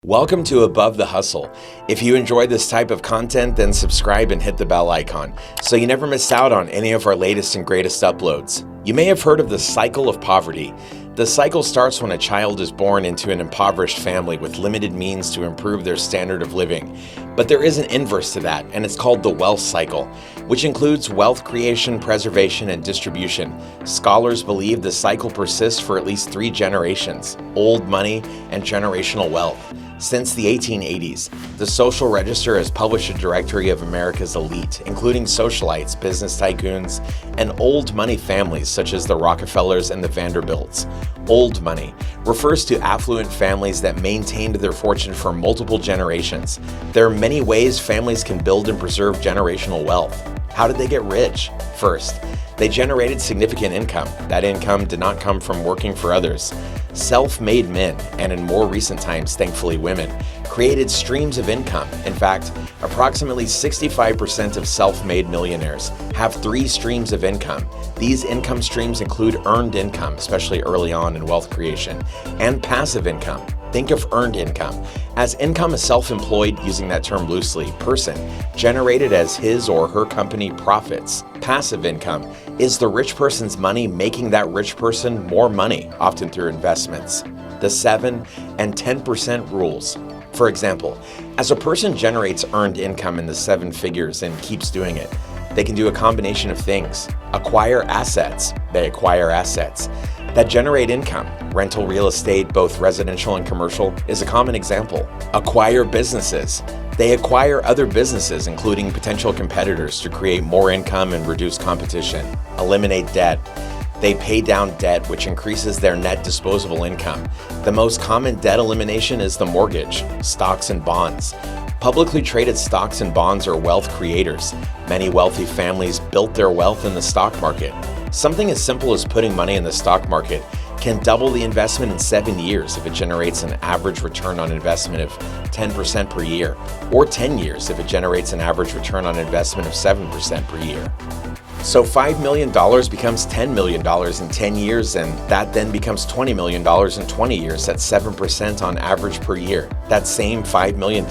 Welcome to Above the Hustle. If you enjoy this type of content, then subscribe and hit the bell icon so you never miss out on any of our latest and greatest uploads. You may have heard of the cycle of poverty. The cycle starts when a child is born into an impoverished family with limited means to improve their standard of living. But there is an inverse to that, and it's called the wealth cycle, which includes wealth creation, preservation, and distribution. Scholars believe the cycle persists for at least 3 generations: old money and generational wealth. Since the 1880s, the Social Register has published a directory of America's elite, including socialites, business tycoons, and old money families such as the Rockefellers and the Vanderbilts. Old money refers to affluent families that maintained their fortune for multiple generations. There are many ways families can build and preserve generational wealth. How did they get rich? First, they generated significant income. That income did not come from working for others. Self-made men, and in more recent times, thankfully women, created streams of income. In fact, approximately 65% of self-made millionaires have 3 streams of income. These income streams include earned income, especially early on in wealth creation, and passive income. Think of earned income as income as self-employed, using that term loosely, person, generated as his or her company profits. Passive income is the rich person's money making that rich person more money, often through investments. The 7 and 10% rules. For example, as a person generates earned income in the 7 figures and keeps doing it, they can do a combination of things. Acquire assets. They acquire assets that generate income. Rental real estate, both residential and commercial, is a common example. Acquire businesses. They acquire other businesses, including potential competitors, to create more income and reduce competition. Eliminate debt. They pay down debt, which increases their net disposable income. The most common debt elimination is the mortgage, stocks and bonds. Publicly traded stocks and bonds are wealth creators. Many wealthy families built their wealth in the stock market. Something as simple as putting money in the stock market can double the investment in 7 years if it generates an average return on investment of 10% per year, or 10 years if it generates an average return on investment of 7% per year. So $5 million becomes $10 million in 10 years, and that then becomes $20 million in 20 years. That's 7% on average per year. That same $5 million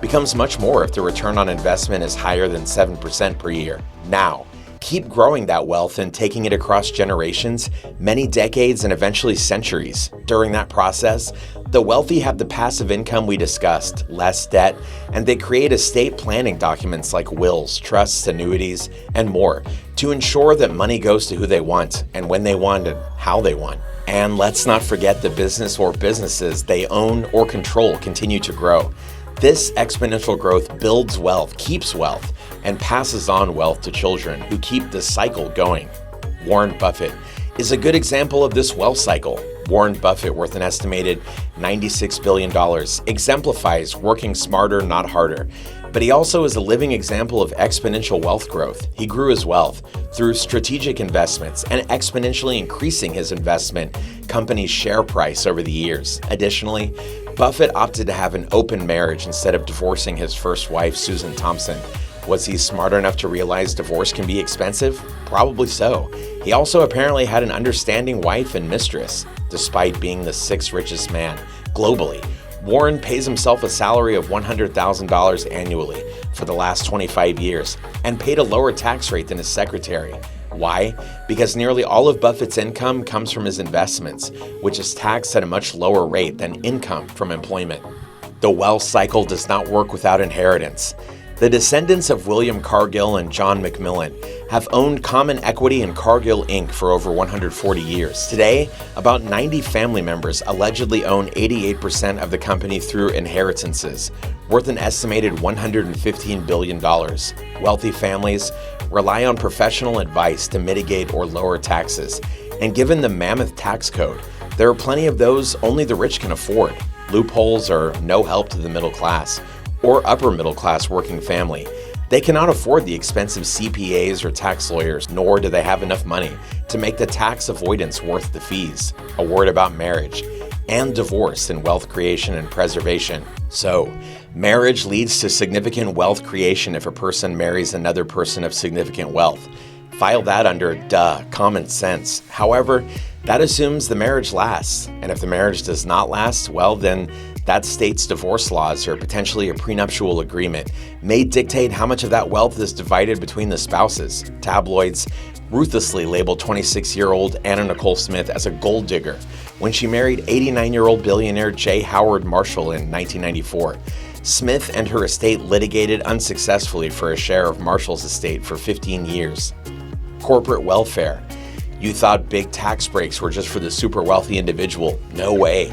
becomes much more if the return on investment is higher than 7% per year. Now, keep growing that wealth and taking it across generations, many decades, and eventually centuries. During that process, the wealthy have the passive income we discussed, less debt, and they create estate planning documents like wills, trusts, annuities, and more to ensure that money goes to who they want and when they want and how they want. And let's not forget the business or businesses they own or control continue to grow. This exponential growth builds wealth, keeps wealth, and passes on wealth to children who keep the cycle going. Warren Buffett is a good example of this wealth cycle. Warren Buffett, worth an estimated $96 billion, exemplifies working smarter, not harder. But he also is a living example of exponential wealth growth. He grew his wealth through strategic investments and exponentially increasing his investment company's share price over the years. Additionally, Buffett opted to have an open marriage instead of divorcing his first wife, Susan Thompson. Was he smart enough to realize divorce can be expensive? Probably so. He also apparently had an understanding wife and mistress, despite being the 6th richest man globally. Warren pays himself a salary of $100,000 annually for the last 25 years and paid a lower tax rate than his secretary. Why? Because nearly all of Buffett's income comes from his investments, which is taxed at a much lower rate than income from employment. The wealth cycle does not work without inheritance. The descendants of William Cargill and John Macmillan have owned common equity in Cargill Inc. for over 140 years. Today, about 90 family members allegedly own 88% of the company through inheritances, worth an estimated $115 billion. Wealthy families rely on professional advice to mitigate or lower taxes, and given the mammoth tax code, there are plenty of those only the rich can afford. Loopholes are no help to the middle class or upper middle class working family. They cannot afford the expensive CPAs or tax lawyers, nor do they have enough money to make the tax avoidance worth the fees. A word about marriage and divorce in wealth creation and preservation. So, marriage leads to significant wealth creation if a person marries another person of significant wealth. File that under common sense. However, that assumes the marriage lasts. And if the marriage does not last, well, then That state's divorce laws, or potentially a prenuptial agreement, may dictate how much of that wealth is divided between the spouses. Tabloids ruthlessly labeled 26-year-old Anna Nicole Smith as a gold digger when she married 89-year-old billionaire J. Howard Marshall in 1994. Smith and her estate litigated unsuccessfully for a share of Marshall's estate for 15 years. Corporate welfare. You thought big tax breaks were just for the super wealthy individual. No way.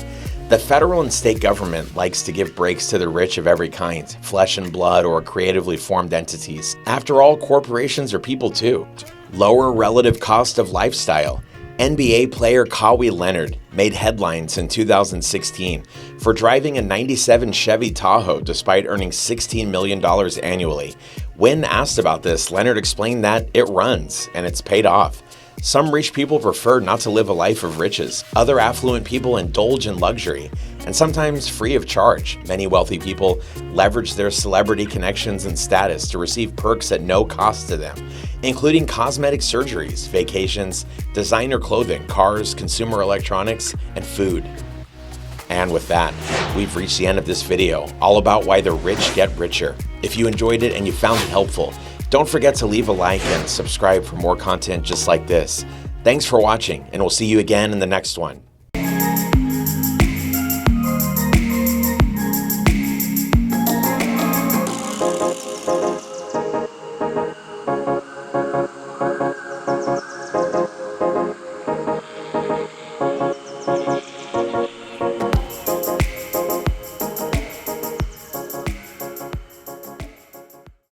The federal and state government likes to give breaks to the rich of every kind, flesh and blood or creatively formed entities. After all, corporations are people too. Lower relative cost of lifestyle. NBA player 𝐦𝐤𝐤 made headlines in 2016 for driving a '97 Chevy Tahoe despite earning $16 million annually. When asked about this, Leonard explained that it runs and it's paid off. Some rich people prefer not to live a life of riches. Other affluent people indulge in luxury, and sometimes free of charge. Many wealthy people leverage their celebrity connections and status to receive perks at no cost to them, including cosmetic surgeries, vacations, designer clothing, cars, consumer electronics, and food. And with that, we've reached the end of this video, all about why the rich get richer. If you enjoyed it and you found it helpful, don't forget to leave a like and subscribe for more content just like this. Thanks for watching, and we'll see you again in the next one.